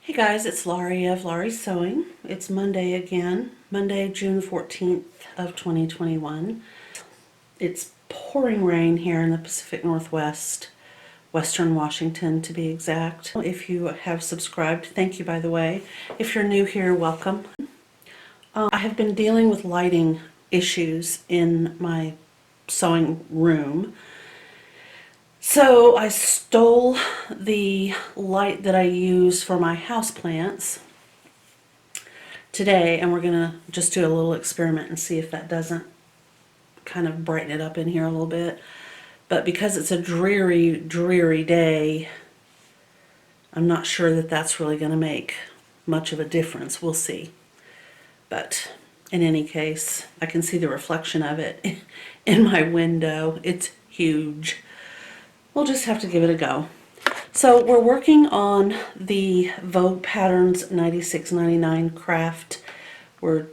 Hey guys, it's Laurie of Laurie's Sewing. It's Monday again, Monday, June 14th of 2021. It's pouring rain here in the Pacific Northwest, Western Washington to be exact. If you have subscribed, thank you by the way. If you're new here, welcome. I have been dealing with lighting issues in my sewing room. So I stole the light that I use for my houseplants today, and we're gonna just do a little experiment and see if that doesn't kind of brighten it up in here a little bit. But because it's a dreary, dreary day, I'm not sure that that's really gonna make much of a difference. We'll see. But in any case, I can see the reflection of it in my window. It's huge. We'll just have to give it a go. So we're working on the Vogue Patterns 96.99 craft. We're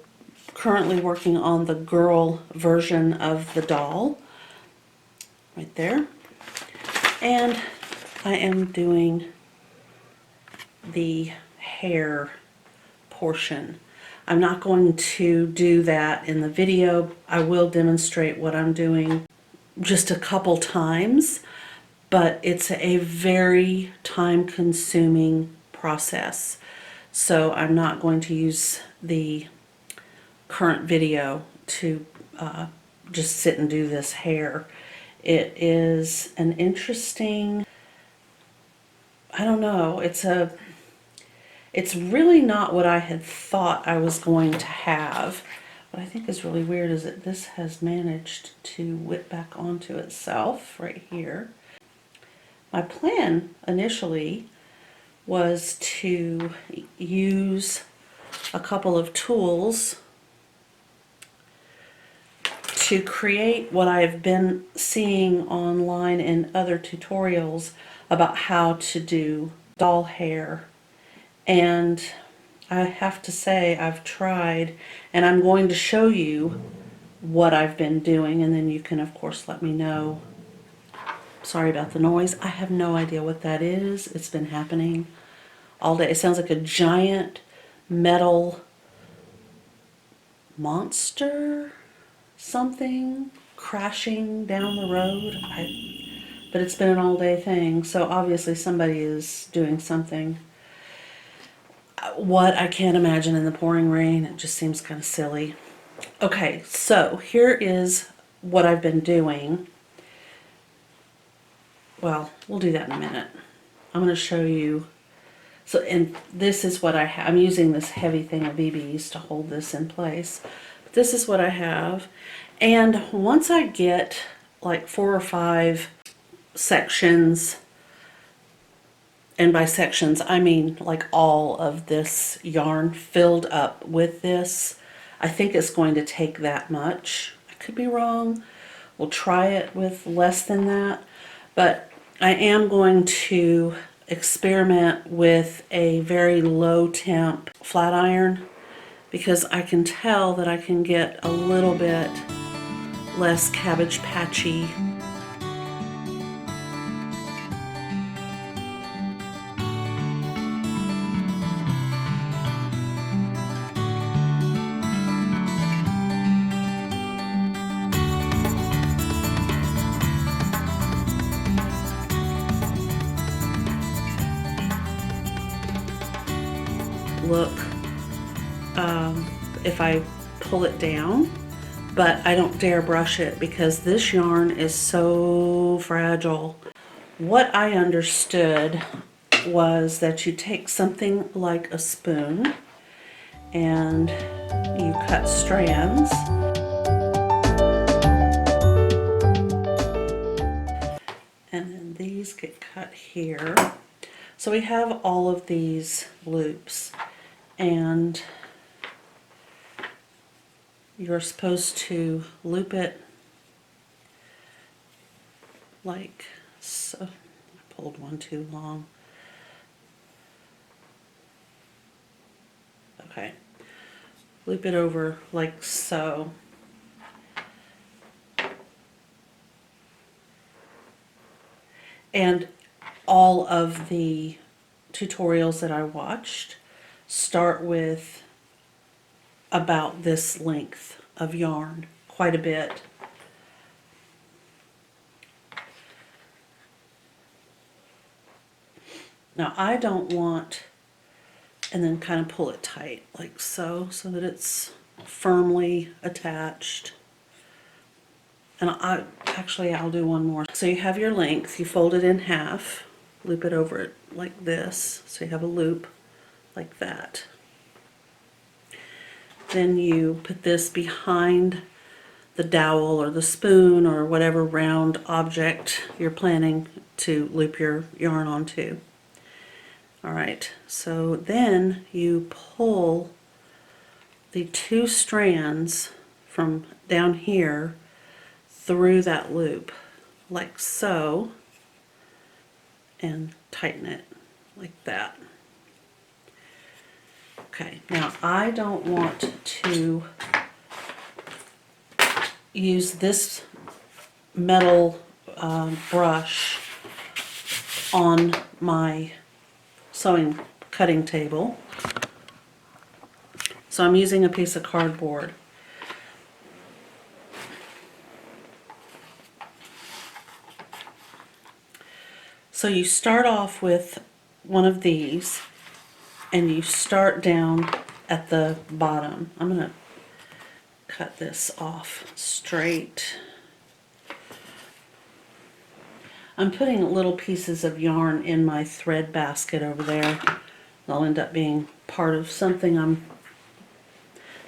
currently working on the girl version of the doll, right there. And I am doing the hair portion. I'm not going to do that in the video. I will demonstrate what I'm doing just a couple times, but it's a very time-consuming process. So I'm not going to use the current video to just sit and do this hair. It is an interesting, I don't know, it's really not what I had thought I was going to have. What I think is really weird is that this has managed to whip back onto itself right here. My plan initially was to use a couple of tools to create what I've been seeing online in other tutorials about how to do doll hair. And I have to say I've tried, and I'm going to show you what I've been doing, and then you can of course let me know. Sorry about the noise. I have no idea what that is. It's been happening all day. It sounds like a giant metal monster something crashing down the road. But it's been an all day thing, so obviously somebody is doing something. What, I can't imagine in the pouring rain. It just seems kind of silly. Okay, so here is what I've been doing. Well, we'll do that in a minute. I'm going to show you. So, and this is what I have. I'm using this heavy thing of BBs to hold this in place. But this is what I have. And once I get like 4 or 5 sections, and by sections I mean like all of this yarn filled up with this, I think it's going to take that much. I could be wrong. We'll try it with less than that. But I am going to experiment with a very low temp flat iron because I can tell that I can get a little bit less cabbage patchy. Look, if I pull it down, but I don't dare brush it because this yarn is so fragile. What I understood was that you take something like a spoon and you cut strands. And then these get cut here. So we have all of these loops, and you're supposed to loop it like so. I pulled one too long. Okay. Loop it over like so. And all of the tutorials that I watched start with about this length of yarn, quite a bit. Now I don't want, and then kind of pull it tight like so, so that it's firmly attached. And I'll do one more. So you have your length, you fold it in half, loop it over it like this, so you have a loop like that. Then you put this behind the dowel or the spoon or whatever round object you're planning to loop your yarn onto. Alright, so then you pull the two strands from down here through that loop, like so, and tighten it like that. Okay, now I don't want to use this metal brush on my sewing cutting table, so I'm using a piece of cardboard. So you start off with one of these and you start down at the bottom. I'm going to cut this off straight. I'm putting little pieces of yarn in my thread basket over there. They'll end up being part of something I'm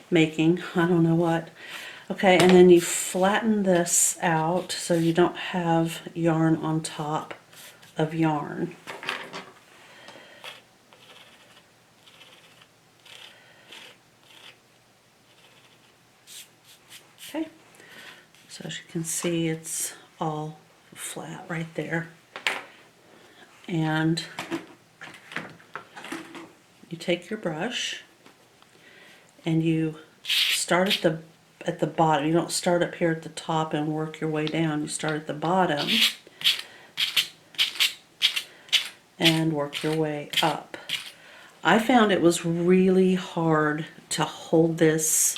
making. I don't know what. Okay, and then you flatten this out so you don't have yarn on top of yarn. Okay, so as you can see, it's all flat right there. And you take your brush and you start at the bottom. You don't start up here at the top and work your way down. You start at the bottom and work your way up. I found it was really hard to hold this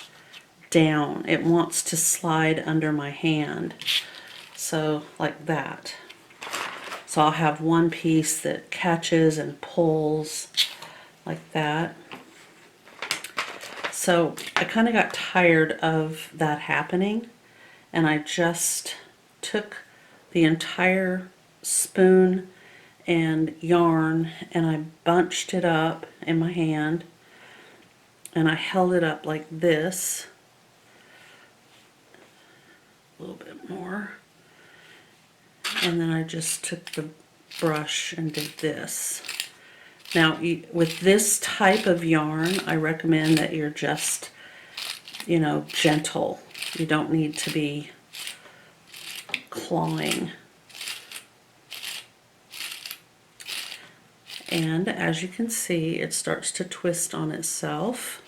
down. It wants to slide under my hand. So like that. So I'll have one piece that catches and pulls like that. So I kind of got tired of that happening, and I just took the entire spoon and yarn and I bunched it up in my hand and I held it up like this, a little bit more, and then I just took the brush and did this. Now with this type of yarn, I recommend that you're just, you know, gentle. You don't need to be clawing. And as you can see, it starts to twist on itself.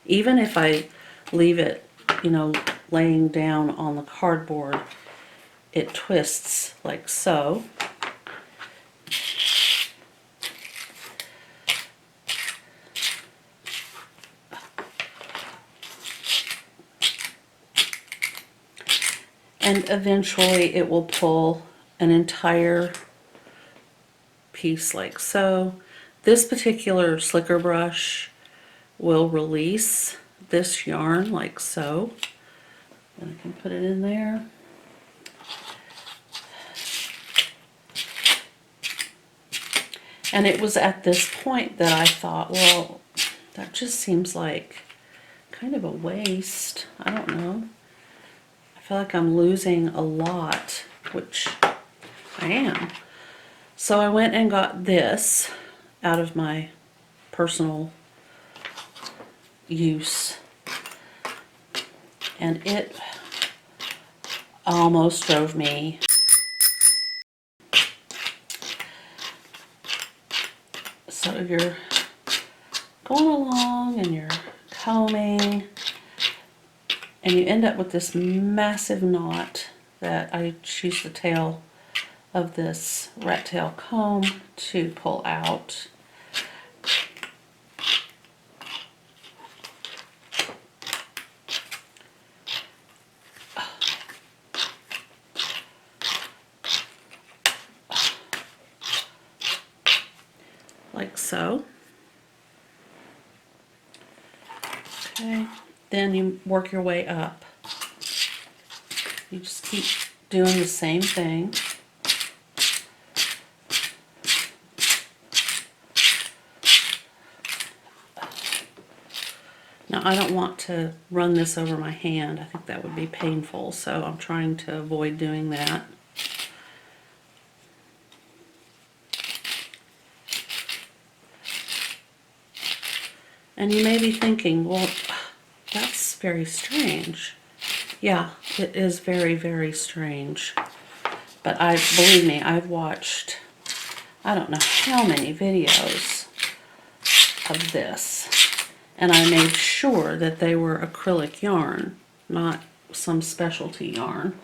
Even if I leave it, you know, laying down on the cardboard, it twists like so. And eventually it will pull an entire piece like so. This particular slicker brush will release this yarn like so. And I can put it in there. And it was at this point that I thought, well, that just seems like kind of a waste. I don't know. I feel like I'm losing a lot, which I am. So I went and got this out of my personal use, and it almost drove me. So you're going along and you're combing and you end up with this massive knot that I used the tail of this rat tail comb to pull out. Like so. Okay, then you work your way up. You just keep doing the same thing. Now I don't want to run this over my hand. I think that would be painful, so I'm trying to avoid doing that. And you may be thinking, well, that's very strange. Yeah, it is very, very strange. But believe me, I've watched, I don't know how many videos of this. And I made sure that they were acrylic yarn, not some specialty yarn.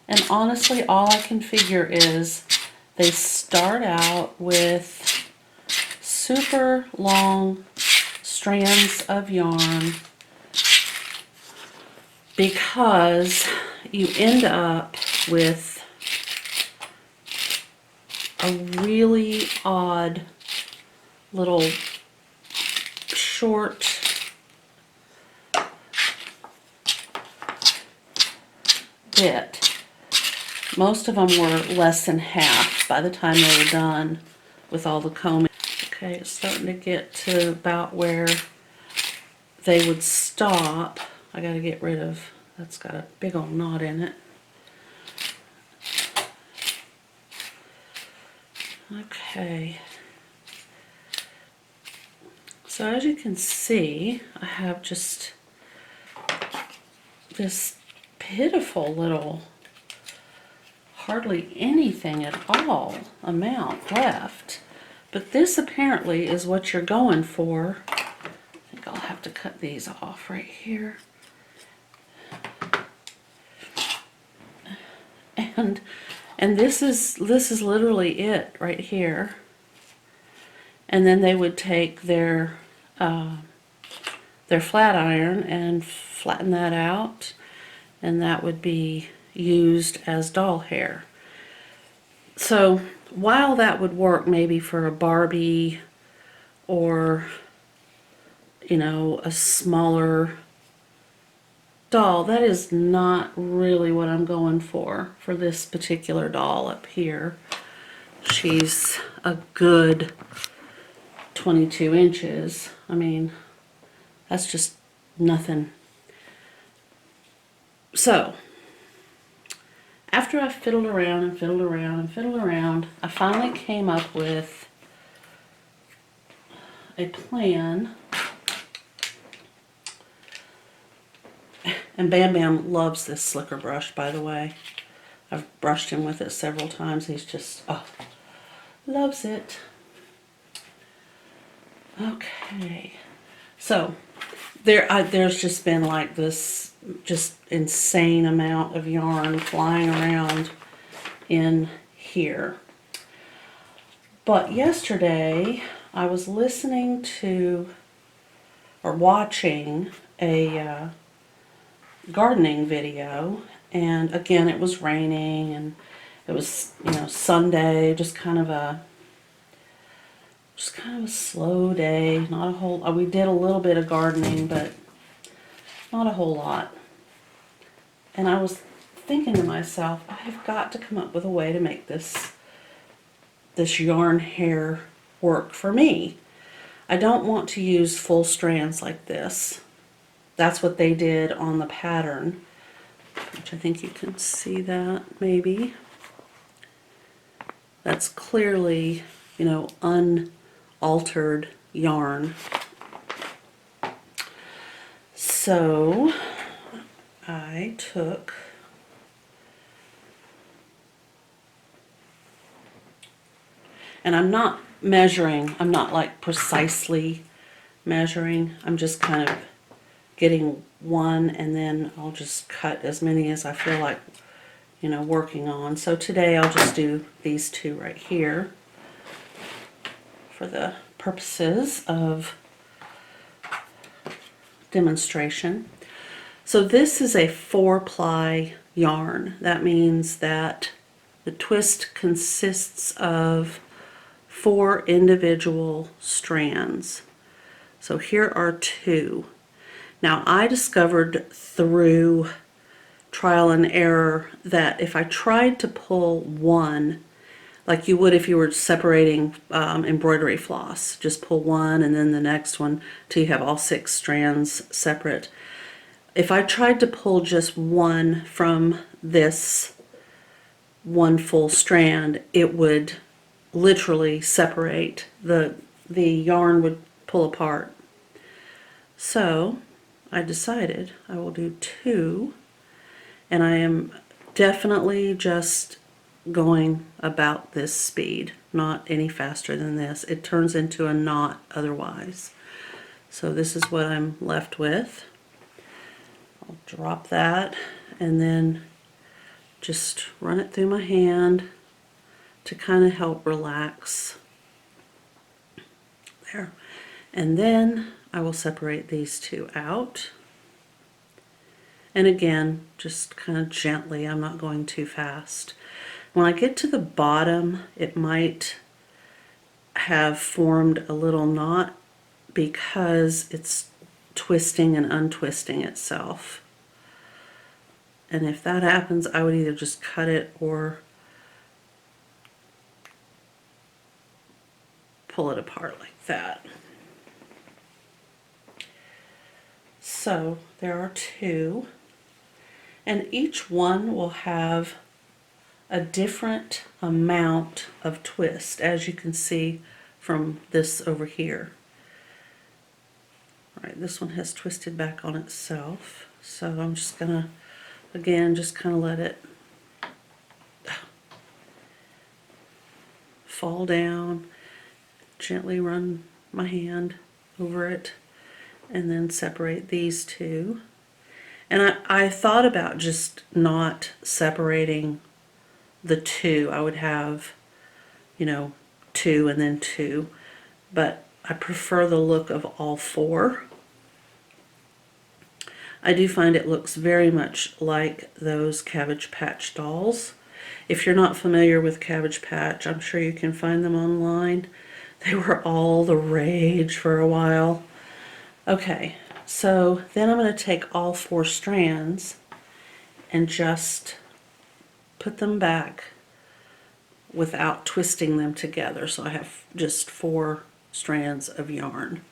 And honestly, all I can figure is they start out with super long strands of yarn because you end up with a really odd little short bit. Most of them were less than half by the time they were done with all the combing. Okay, it's starting to get to about where they would stop. I gotta get rid of, that's got a big old knot in it. Okay. So as you can see, I have just this pitiful little, hardly anything at all amount left. But this apparently is what you're going for. I think I'll have to cut these off right here. And this is literally it right here. And then they would take their flat iron and flatten that out, and that would be used as doll hair. So while that would work maybe for a Barbie or, you know, a smaller doll, that is not really what I'm going for this particular doll up here. She's a good 22 inches. I mean, that's just nothing. So after I fiddled around and fiddled around and fiddled around, I finally came up with a plan. And Bam Bam loves this slicker brush, by the way. I've brushed him with it several times. He's just, oh, loves it. Okay. So there's just been like this just insane amount of yarn flying around in here. But yesterday I was listening to or watching a gardening video, and again it was raining and it was, you know, Sunday, just kind of a slow day. Not a whole, we did a little bit of gardening, but not a whole lot. And I was thinking to myself, I've got to come up with a way to make this yarn hair work for me. I don't want to use full strands like this. That's what they did on the pattern, which I think you can see that maybe. That's clearly, you know, unaltered yarn. So I took and I'm not measuring, I'm not like precisely measuring. I'm just kind of getting one, and then I'll just cut as many as I feel like, you know, working on. So today I'll just do these two right here for the purposes of demonstration. So this is a 4-ply yarn. That means that the twist consists of 4 individual strands. So here are 2. Now I discovered through trial and error that if I tried to pull one, like you would if you were separating embroidery floss, just pull one and then the next one till you have all 6 strands separate. If I tried to pull just one from this one full strand, it would literally separate. The yarn would pull apart. So I decided I will do 2, and I am definitely just going about this speed, not any faster than this. It turns into a knot otherwise. So this is what I'm left with. I'll drop that and then just run it through my hand to kind of help relax. There. And then I will separate these 2 out. And again, just kind of gently, I'm not going too fast. When I get to the bottom, it might have formed a little knot because it's twisting and untwisting itself. And if that happens, I would either just cut it or pull it apart like that. So there are 2, and each one will have a different amount of twist, as you can see from this over here. All right, this one has twisted back on itself, so I'm just gonna, again, just kind of let it fall down, gently run my hand over it, and then separate these 2. And I thought about just not separating the 2. I would have, you know, 2 and then 2, but I prefer the look of all 4. I do find it looks very much like those Cabbage Patch dolls. If you're not familiar with Cabbage Patch, I'm sure you can find them online. They were all the rage for a while. Okay, so then I'm going to take all 4 strands and just put them back without twisting them together. So I have just 4 strands of yarn.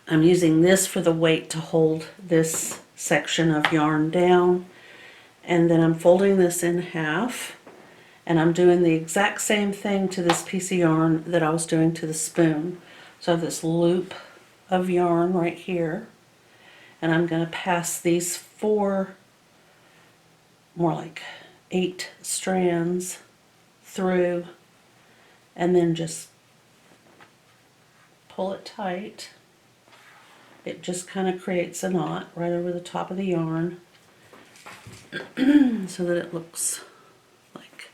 I'm using this for the weight to hold this section of yarn down, and then I'm folding this in half, and I'm doing the exact same thing to this piece of yarn that I was doing to the spoon. So I have this loop of yarn right here, and I'm going to pass these 4, more like 8 strands through, and then just pull it tight. It just kind of creates a knot right over the top of the yarn so that it looks like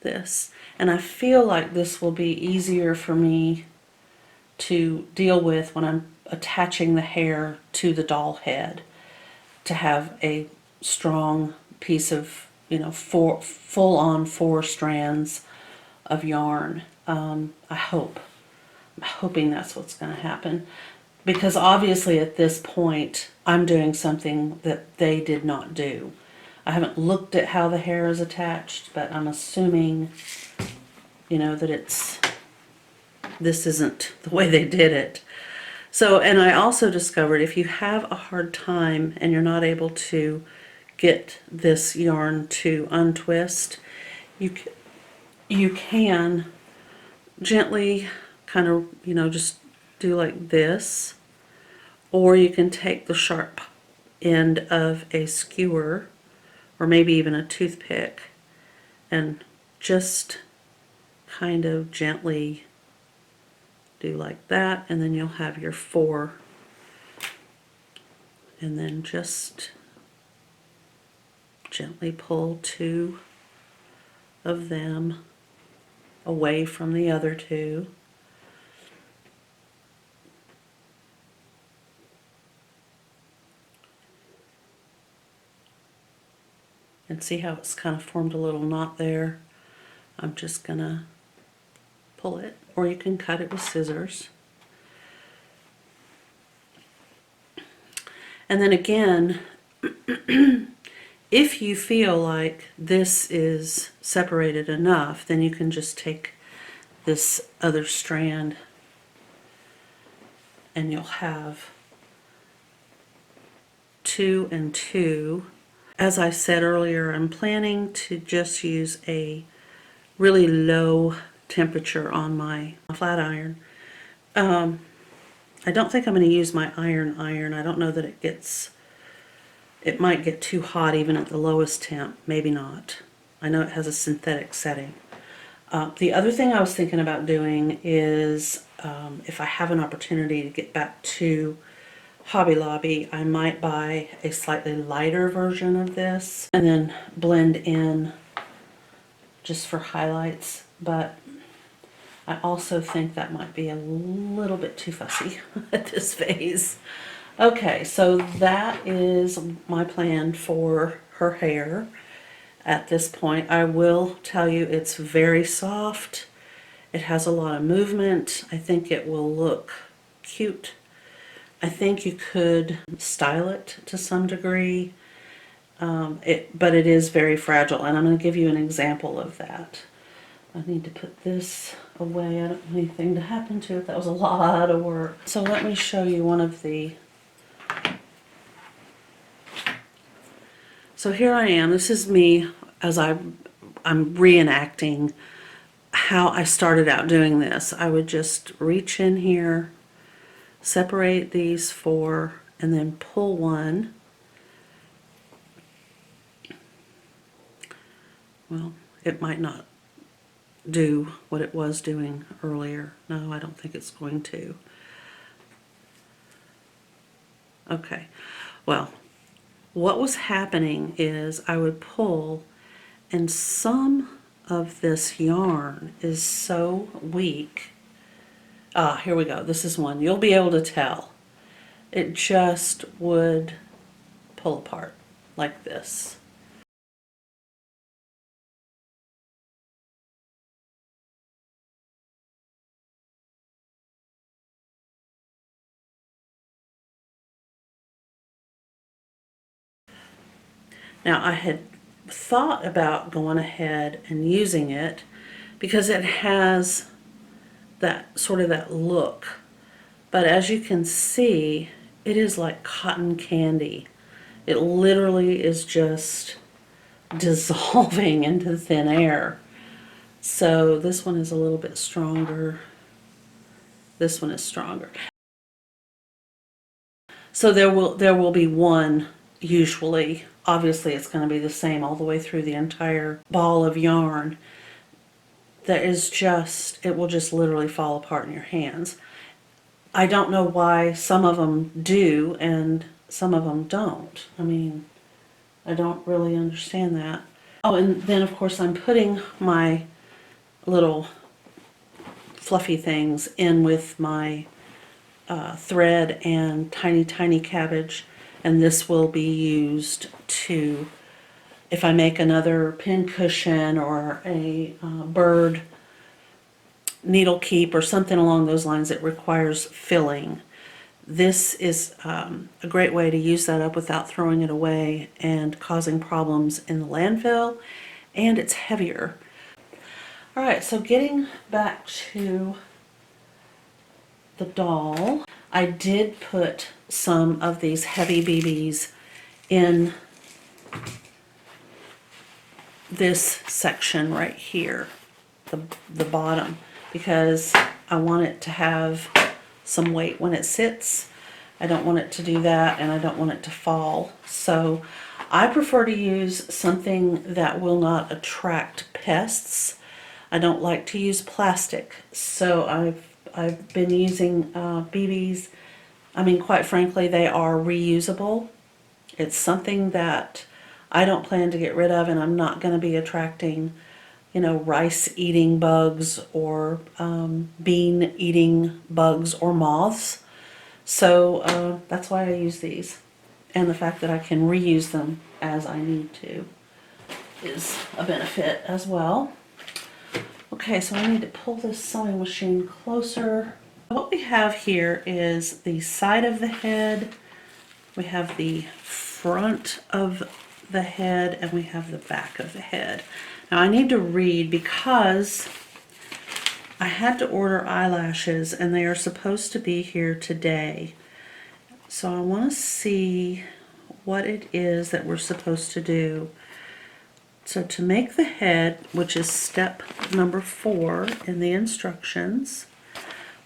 this. And I feel like this will be easier for me to deal with when I'm attaching the hair to the doll head, to have a strong piece of, you know, full on 4 strands of yarn. I'm hoping that's what's going to happen, because obviously at this point I'm doing something that they did not do. I haven't looked at how the hair is attached, but I'm assuming, you know, that this isn't the way they did it. So, and I also discovered if you have a hard time and you're not able to get this yarn to untwist, you can gently kind of, you know, just do like this, or you can take the sharp end of a skewer or maybe even a toothpick and just kind of gently do like that, and then you'll have your 4, and then just gently pull 2 of them away from the other 2. And see how it's kind of formed a little knot there? I'm just gonna pull it, or you can cut it with scissors. And then again, if you feel like this is separated enough, then you can just take this other strand and you'll have 2 and 2. As I said earlier, I'm planning to just use a really low temperature on my flat iron. I don't think I'm going to use my iron. I don't know that it might get too hot even at the lowest temp. Maybe not. I know it has a synthetic setting. The other thing I was thinking about doing is if I have an opportunity to get back to Hobby Lobby, I might buy a slightly lighter version of this and then blend in just for highlights, but I also think that might be a little bit too fussy at this phase. Okay, so that is my plan for her hair at this point. I will tell you it's very soft. It has a lot of movement. I think it will look cute. I think you could style it to some degree, but it is very fragile, and I'm going to give you an example of that. I need to put this away. I don't want anything to happen to it. That was a lot of work. So let me show you one of the... So here I am. This is me as I'm reenacting how I started out doing this. I would just reach in here, separate these 4, and then pull one. Well, it might not do what it was doing earlier. No, I don't think it's going to. Okay, well, what was happening is I would pull, and some of this yarn is so weak. Ah, here we go. This is one. You'll be able to tell. It just would pull apart like this. Now, I had thought about going ahead and using it because it has that sort of that look. But as you can see, it is like cotton candy. It literally is just dissolving into thin air. So this one is a little bit stronger. This one is stronger. So there will be one, usually. Obviously it's going to be the same all the way through the entire ball of yarn. That is just, it will just literally fall apart in your hands. I don't know why some of them do and some of them don't. I mean, I don't really understand that. Oh, and then of course I'm putting my little fluffy things in with my thread and tiny cabbage, and this will be used to, if I make another pin cushion or a bird needle keep or something along those lines that requires filling. This is a great way to use that up without throwing it away and causing problems in the landfill, and it's heavier. Alright, so getting back to the doll, I did put some of these heavy BBs in this section right here, the bottom, because I want it to have some weight when it sits. I don't want it to do that, and I don't want it to fall. So I prefer to use something that will not attract pests. I don't like to use plastic, so I've been using BBs. I mean, quite frankly, they are reusable. It's something that I don't plan to get rid of, and I'm not going to be attracting, you know, rice-eating bugs or bean-eating bugs or moths. So that's why I use these. And the fact that I can reuse them as I need to is a benefit as well. Okay, so I need to pull this sewing machine closer. What we have here is the side of the head, we have the front of the head, and we have the back of the head. Now I need to read because I had to order eyelashes and they are supposed to be here today. So I want to see what it is that we're supposed to do. So to make the head, which is step number 4 in the instructions,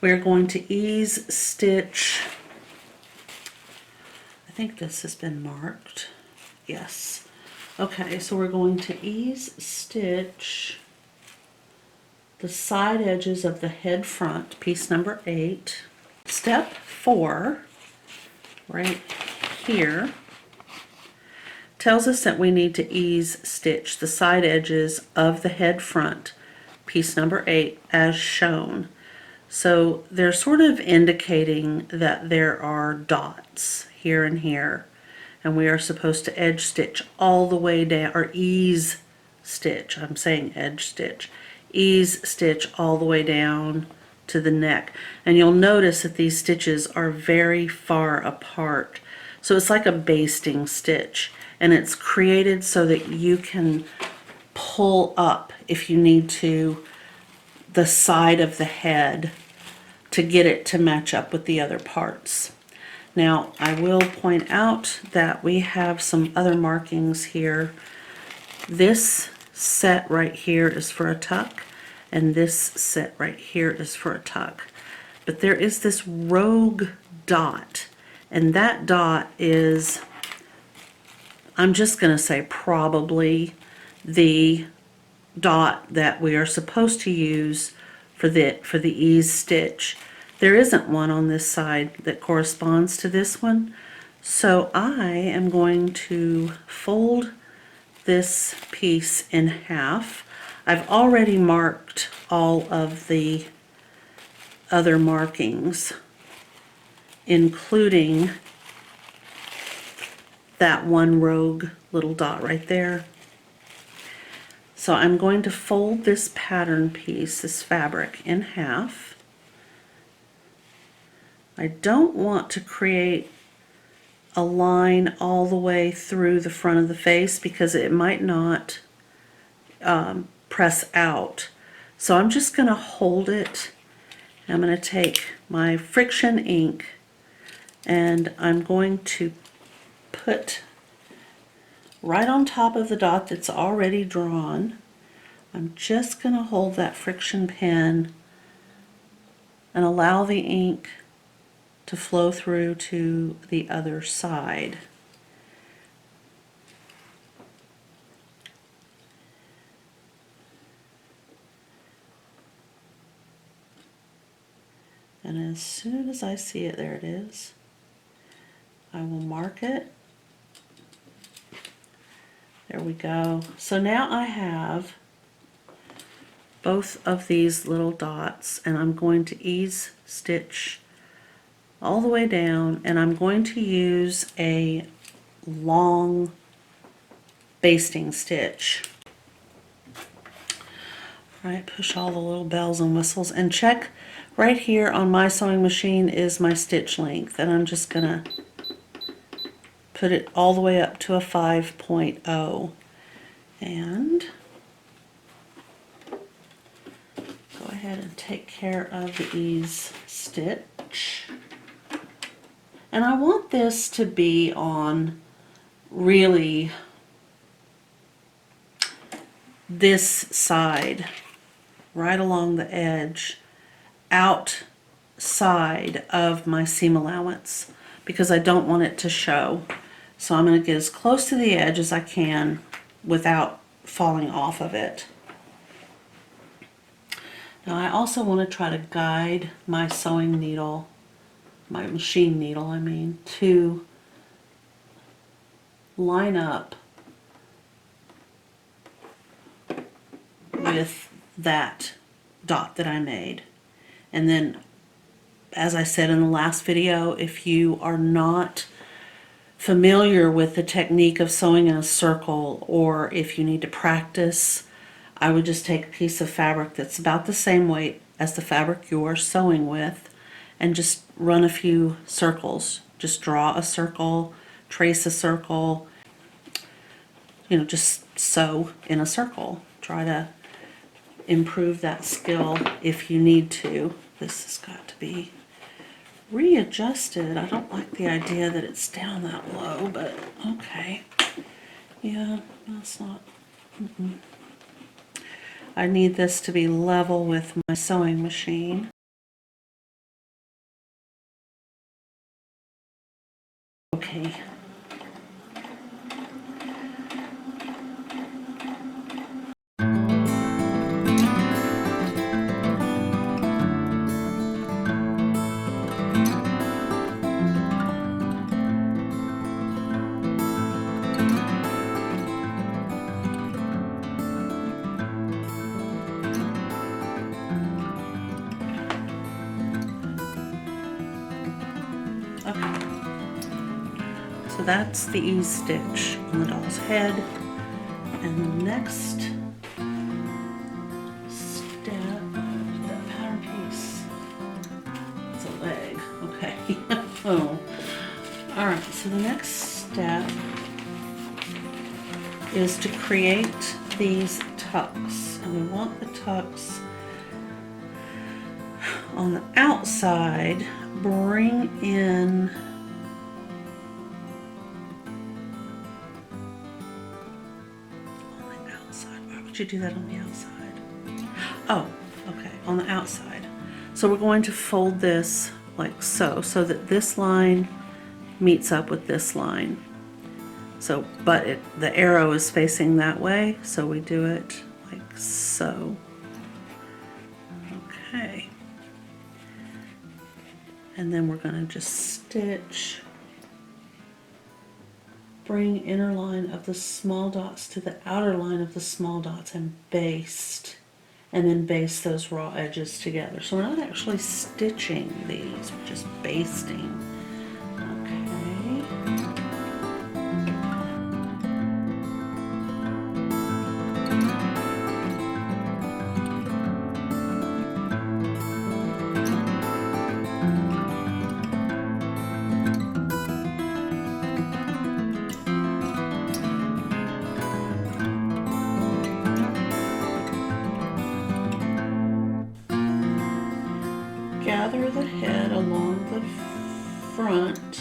we're going to ease stitch. I think this has been marked. Yes. Okay, so we're going to ease stitch the side edges of the head front, piece number 8. Step 4, right here, tells us that we need to ease stitch the side edges of the head front, piece number 8, as shown. So they're sort of indicating that there are dots here and here, and we are supposed to edge stitch all the way down, or ease stitch, I'm saying edge stitch, ease stitch all the way down to the neck. And you'll notice that these stitches are very far apart. So it's like a basting stitch, and it's created so that you can pull up, if you need to, the side of the head to get it to match up with the other parts. Now I will point out that we have some other markings here. This set right here is for a tuck, and this set right here is for a tuck. But there is this rogue dot, and that dot is, I'm just going to say probably the dot that we are supposed to use for the ease stitch. There isn't one on this side that corresponds to this one, so I am going to fold this piece in half. I've already marked all of the other markings, including that one rogue little dot right there. So I'm going to fold this pattern piece, this fabric, in half. I don't want to create a line all the way through the front of the face because it might not press out. So I'm just going to hold it. I'm going to take my Frixion ink and I'm going to put right on top of the dot that's already drawn. I'm just going to hold that Frixion pen and allow the ink to flow through to the other side. And as soon as I see it, there it is, I will mark it. There we go. So now I have both of these little dots, and I'm going to ease stitch all the way down, and I'm going to use a long basting stitch. All right, push all the little bells and whistles, and check right here on my sewing machine is my stitch length, and I'm just gonna put it all the way up to a 5.0, and go ahead and take care of the ease stitch. And I want this to be on really this side, right along the edge, outside of my seam allowance, because I don't want it to show. So I'm going to get as close to the edge as I can without falling off of it. Now I also want to try to guide my sewing needle, my machine needle I mean, to line up with that dot that I made. And then, as I said in the last video, if you are not familiar with the technique of sewing in a circle, or if you need to practice, I would just take a piece of fabric that's about the same weight as the fabric you're sewing with and just run a few circles. Just draw a circle, trace a circle, just sew in a circle. Try to improve that skill if you need to. This has got to be readjusted. I don't like the idea that it's down that low, but okay. Yeah, that's not. I need this to be level with my sewing machine. Okay. Okay. So that's the ease stitch on the doll's head. And the next step, that pattern piece, it's a leg, okay. Oh, all right, so the next step is to create these tucks. And we want the tucks on the outside, bring in you do that on the outside? Oh, okay, on the outside. So we're going to fold this like so that this line meets up with this line. So, but the arrow is facing that way, so we do it like so. Okay. And then we're going to just stitch, bring inner line of the small dots to the outer line of the small dots and baste, and then baste those raw edges together. So we're not actually stitching these, we're just basting. Gather the head along the front.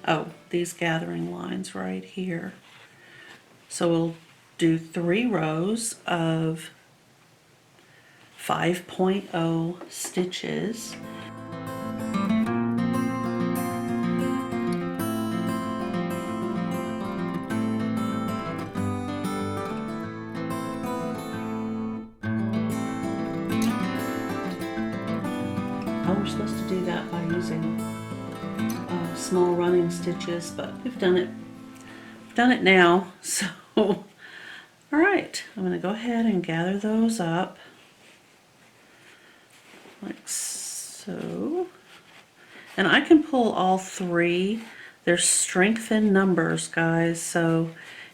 Oh, these gathering lines right here. So we'll do 3 rows of 5.0 stitches. We're supposed to do that by using small running stitches, but we've done it now. So, all right, I'm going to go ahead and gather those up like so. And I can pull all 3. There's strength in numbers, guys. So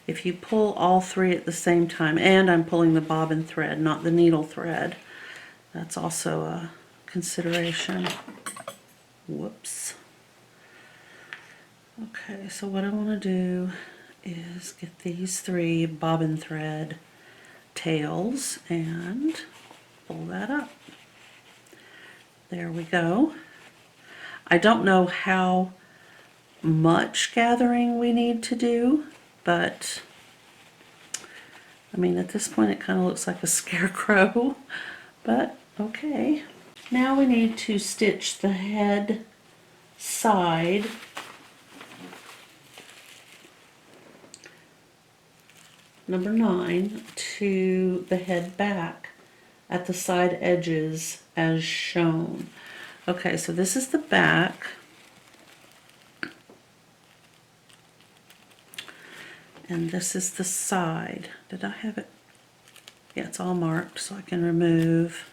if you pull all 3 at the same time, and I'm pulling the bobbin thread, not the needle thread, that's also a consideration. Whoops. Okay, so what I want to do is get these 3 bobbin thread tails and pull that up. There we go. I don't know how much gathering we need to do, but I mean at this point it kind of looks like a scarecrow, but okay. Now we need to stitch the head side number 9 to the head back at the side edges as shown. Okay, so this is the back. And this is the side. Did I have it? Yeah, it's all marked, so I can remove.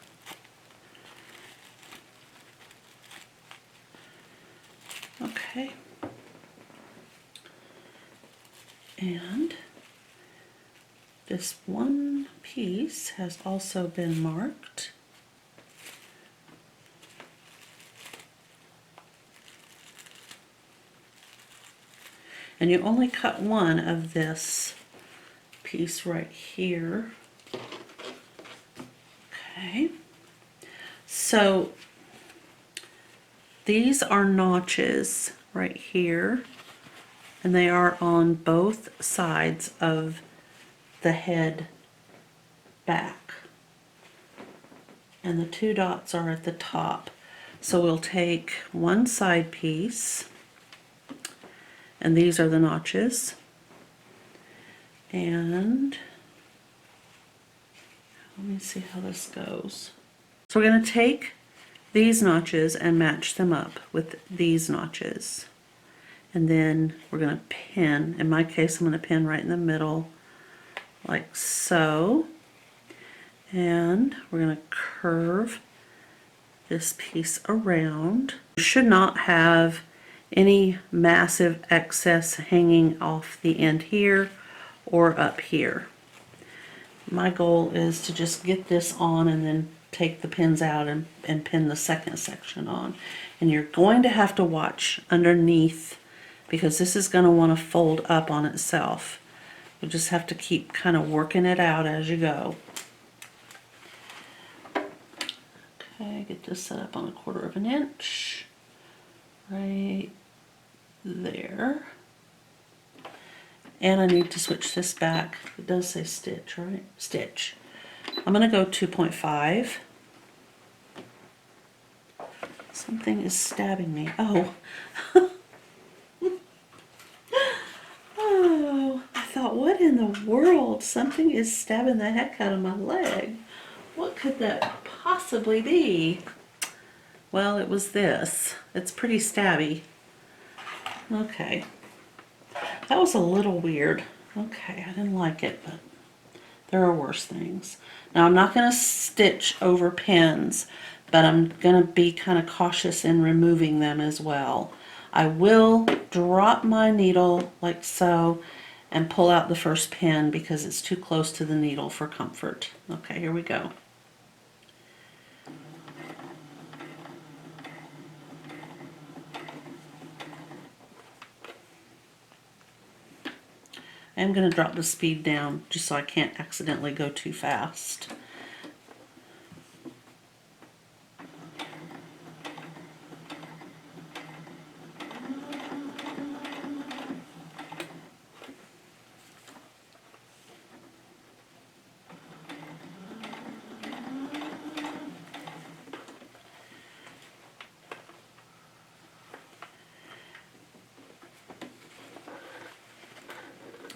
Okay. And this one piece has also been marked. And you only cut one of this piece right here. Okay. So these are notches right here, and they are on both sides of the head back. And the 2 dots are at the top. So we'll take one side piece, and these are the notches. And let me see how this goes. So we're going to take these notches and match them up with these notches. And then we're going to pin. In my case, I'm going to pin right in the middle, like so. And we're going to curve this piece around. You should not have any massive excess hanging off the end here or up here. My goal is to just get this on and then take the pins out and pin the second section on. And you're going to have to watch underneath, because this is going to want to fold up on itself. You just have to keep kind of working it out as you go. Okay, get this set up on 1/4 inch. Right there. And I need to switch this back. It does say stitch, right? Stitch. I'm going to go 2.5. Something is stabbing me. Oh. Oh, I thought, what in the world? Something is stabbing the heck out of my leg. What could that possibly be? Well, it was this. It's pretty stabby. Okay. That was a little weird. Okay, I didn't like it, but there are worse things. Now, I'm not going to stitch over pins, but I'm going to be kind of cautious in removing them as well. I will drop my needle like so and pull out the first pin because it's too close to the needle for comfort. Okay, here we go. I'm going to drop the speed down just so I can't accidentally go too fast.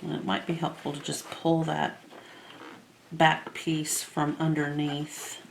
And it might be helpful to just pull that back piece from underneath.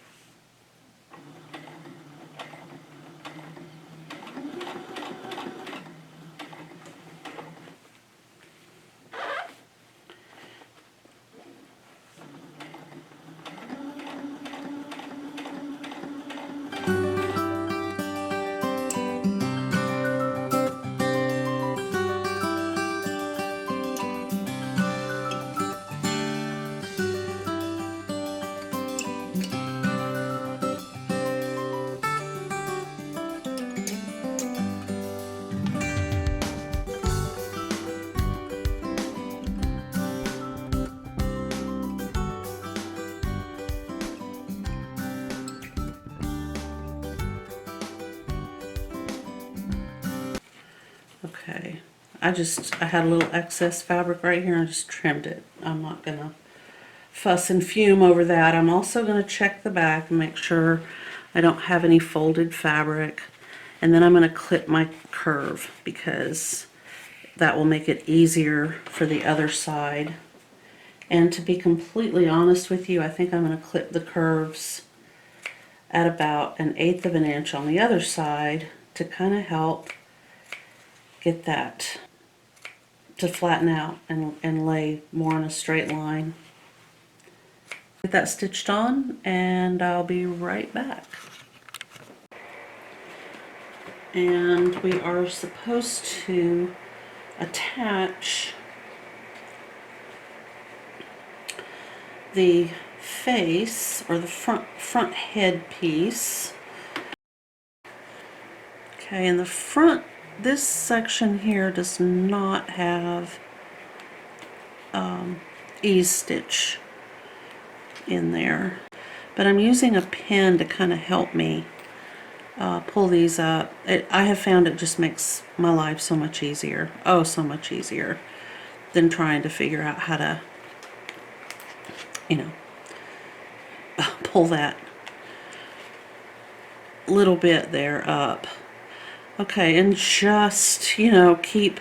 Okay, I had a little excess fabric right here and I just trimmed it. I'm not gonna fuss and fume over that. I'm also gonna check the back and make sure I don't have any folded fabric. And then I'm gonna clip my curve because that will make it easier for the other side. And to be completely honest with you, I think I'm going to clip the curves at about 1/8 of an inch on the other side to kind of help get that to flatten out and lay more in a straight line. Get that stitched on and I'll be right back. And we are supposed to attach the face or the front head piece. Okay, in the front, this section here does not have ease stitch in there, but I'm using a pen to kind of help me pull these up. I have found it just makes my life so much easier, oh so much easier, than trying to figure out how to, you know, pull that little bit there up. Okay, and just, you know, keep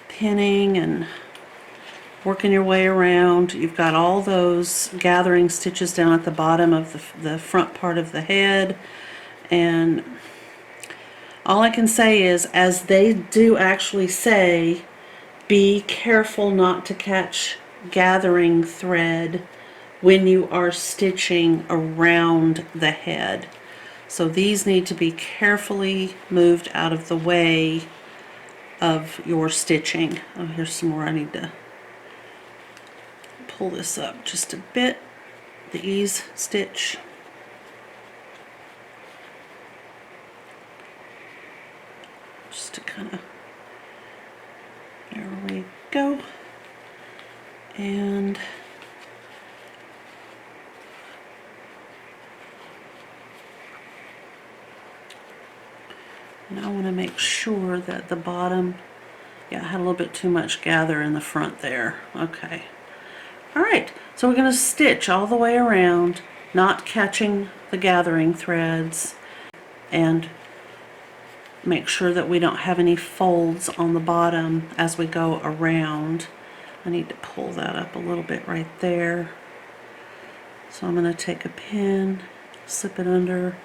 pinning and working your way around. You've got all those gathering stitches down at the bottom of the front part of the head, and all I can say is, as they do actually say, be careful not to catch gathering thread when you are stitching around the head. So these need to be carefully moved out of the way of your stitching. Oh, here's some more. I need to pull this up just a bit, the ease stitch. Just to kind of, there we go. And I want to make sure that the bottom, yeah, I had a little bit too much gather in the front there. Okay. Alright, so we're going to stitch all the way around, not catching the gathering threads, and make sure that we don't have any folds on the bottom as we go around. I need to pull that up a little bit right there. So I'm going to take a pin, slip it under,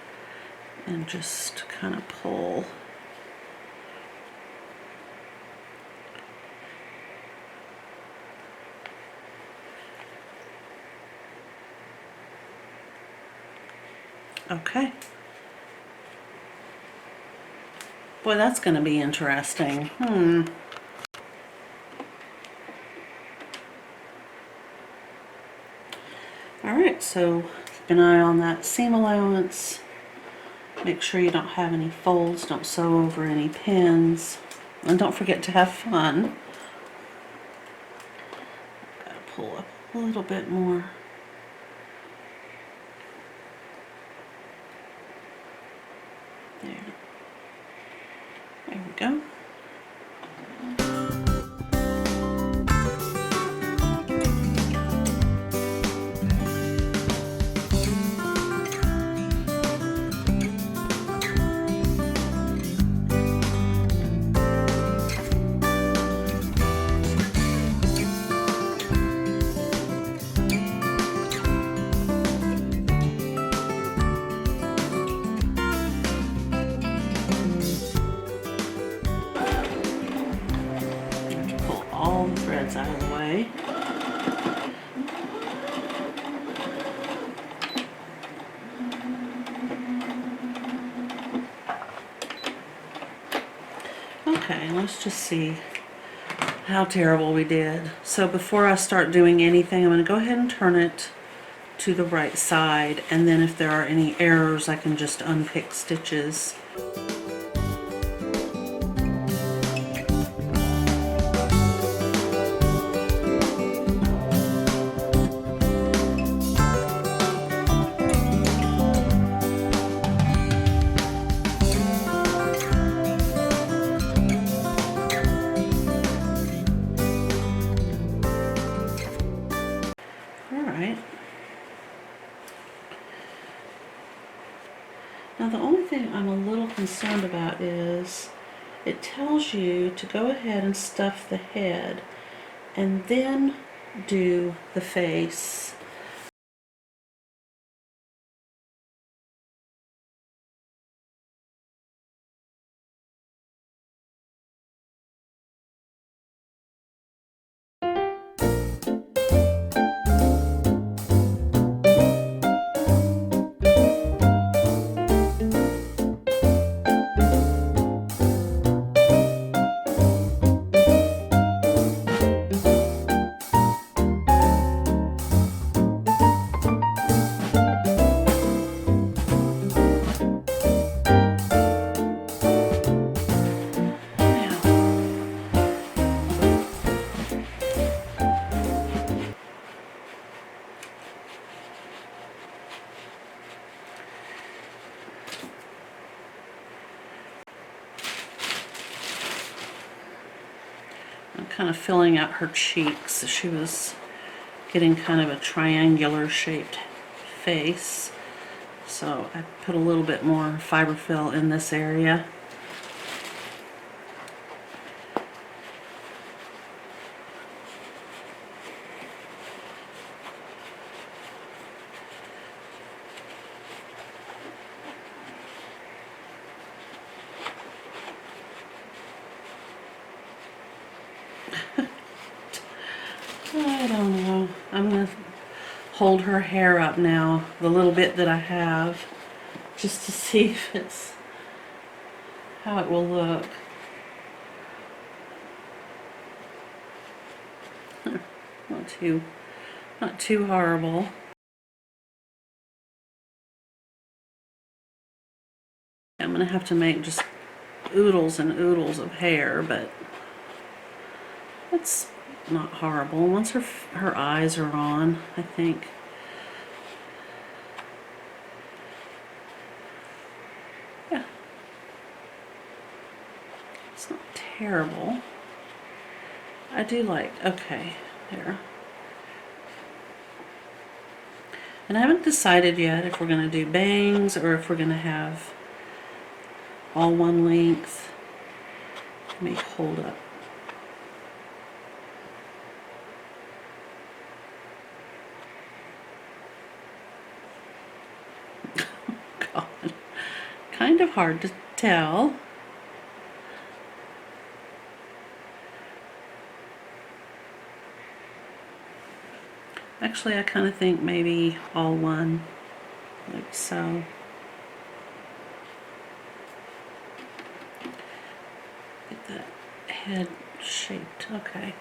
and just kind of pull. Okay. Boy, that's going to be interesting. Alright, so keep an eye on that seam allowance. Make sure you don't have any folds, don't sew over any pins, and don't forget to have fun. Gotta pull up a little bit more. There we go. Out of the way. Okay, let's just see how terrible we did. So before I start doing anything, I'm going to go ahead and turn it to the right side, and then if there are any errors, I can just unpick stitches. Now the only thing I'm a little concerned about is it tells you to go ahead and stuff the head and then do the face. I'm kind of filling out her cheeks. She was getting kind of a triangular shaped face. So I put a little bit more Fiberfill in this area. I don't know. I'm going to hold her hair up now, the little bit that I have, just to see if it's how it will look. Not too horrible. I'm going to have to make just oodles and oodles of hair, but it's not horrible. Once her eyes are on, I think. Yeah. It's not terrible. I do like, okay, there. And I haven't decided yet if we're going to do bangs or if we're going to have all one length. Let me hold up. God, kind of hard to tell. Actually, I kind of think maybe all one, like so. Get that head shaped. Okay.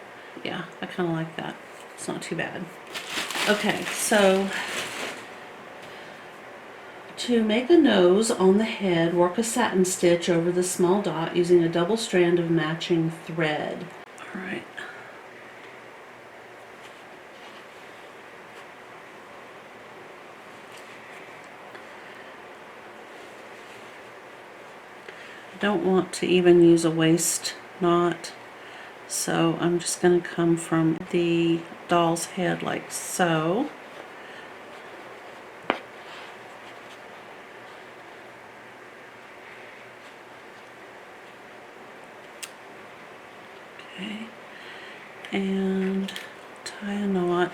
Yeah, I kind of like that. It's not too bad. Okay, so to make a nose on the head, work a satin stitch over the small dot using a double strand of matching thread. All right. I don't want to even use a waist knot, so I'm just going to come from the doll's head like so. Okay, and tie a knot.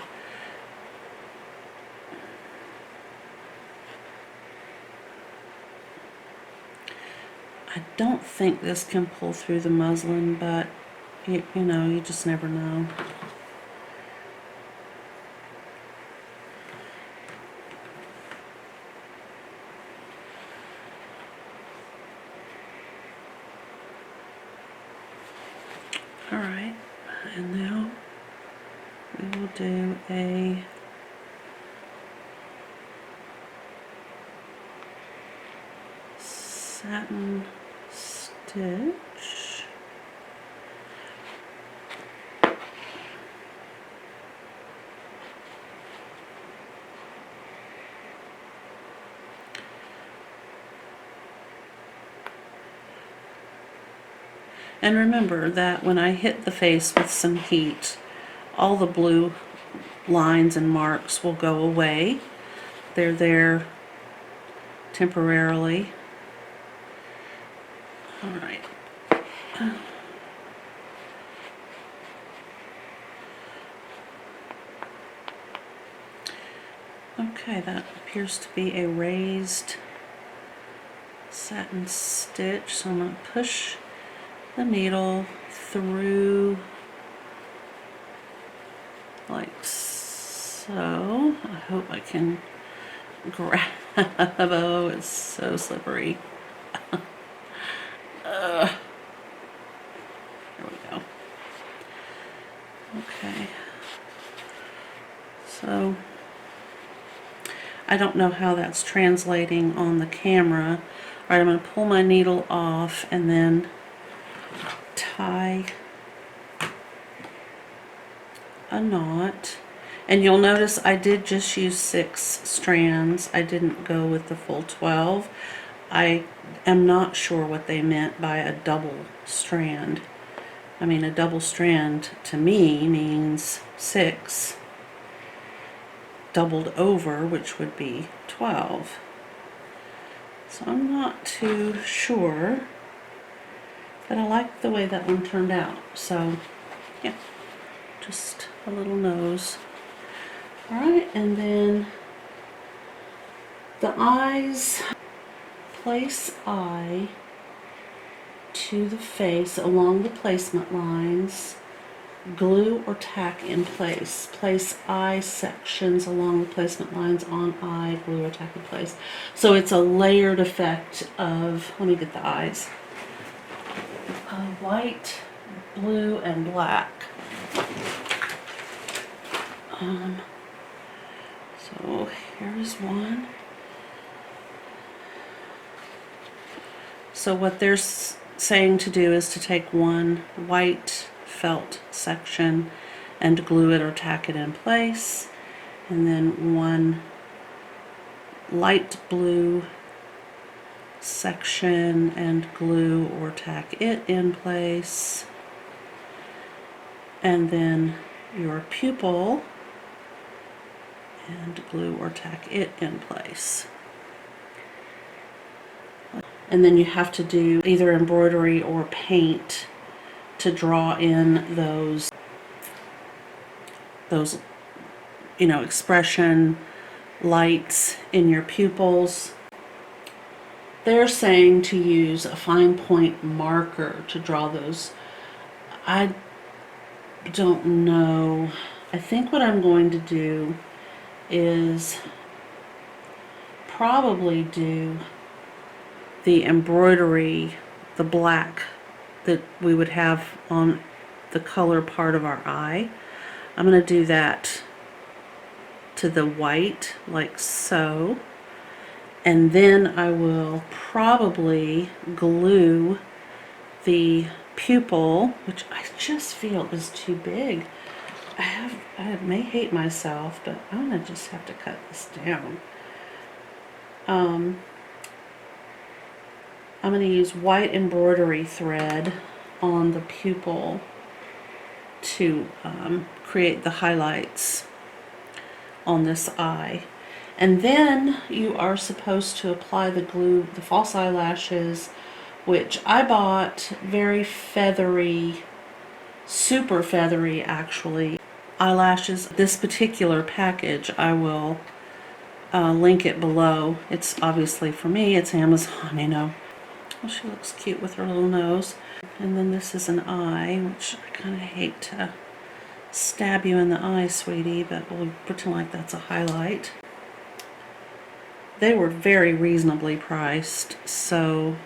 I don't think this can pull through the muslin, but you know, you just never know. Alright, and now we will do a satin stitch. And remember that when I hit the face with some heat, all the blue lines and marks will go away. They're there temporarily. All right. Okay, that appears to be a raised satin stitch, so I'm going to push the needle through like so. I hope I can grab. Oh, it's so slippery. There we go. Okay. So I don't know how that's translating on the camera. Alright, I'm going to pull my needle off and then tie a knot. And you'll notice I did just use 6 strands. I didn't go with the full 12. I am not sure what they meant by a double strand. I mean, a double strand to me means 6 doubled over, which would be 12. So I'm not too sure, but I like the way that one turned out. So yeah, just a little nose. Alright, and then the eyes, place eye to the face along the placement lines, glue or tack in place. Place eye sections along the placement lines on eye, glue or tack in place. So it's a layered effect of, let me get the eyes, white, blue, and black. So here's one. So what they're saying to do is to take one white felt section and glue it or tack it in place, and then one light blue section and glue or tack it in place, and then your pupil and glue or tack it in place. And then you have to do either embroidery or paint to draw in those you know, expression lights in your pupils. They're saying to use a fine point marker to draw those. I don't know. I think what I'm going to do is probably do the embroidery, the black that we would have on the color part of our eye. I'm going to do that to the white like so, and then I will probably glue the pupil, which I just feel is too big. I may hate myself, but I'm going to just have to cut this down. I'm going to use white embroidery thread on the pupil to create the highlights on this eye. And then you are supposed to apply the glue, the false eyelashes, which I bought very feathery, super feathery actually, eyelashes. This particular package, I will link it below. It's obviously, for me, it's Amazon, you know. Well, she looks cute with her little nose. And then this is an eye, which I kind of hate to stab you in the eye, sweetie, but we'll pretend like that's a highlight. They were very reasonably priced, so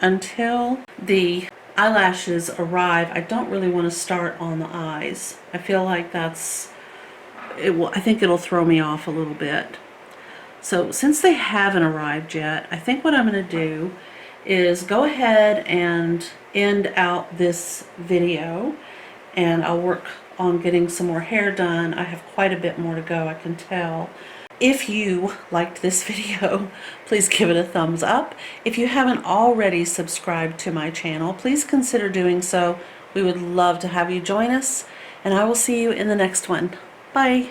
until the eyelashes arrive, I don't really want to start on the eyes. I feel like I think it'll throw me off a little bit. So since they haven't arrived yet, I think what I'm going to do is go ahead and end out this video, and I'll work on getting some more hair done. I have quite a bit more to go, I can tell. If you liked this video, please give it a thumbs up. If you haven't already subscribed to my channel, please consider doing so. We would love to have you join us, and I will see you in the next one. Bye.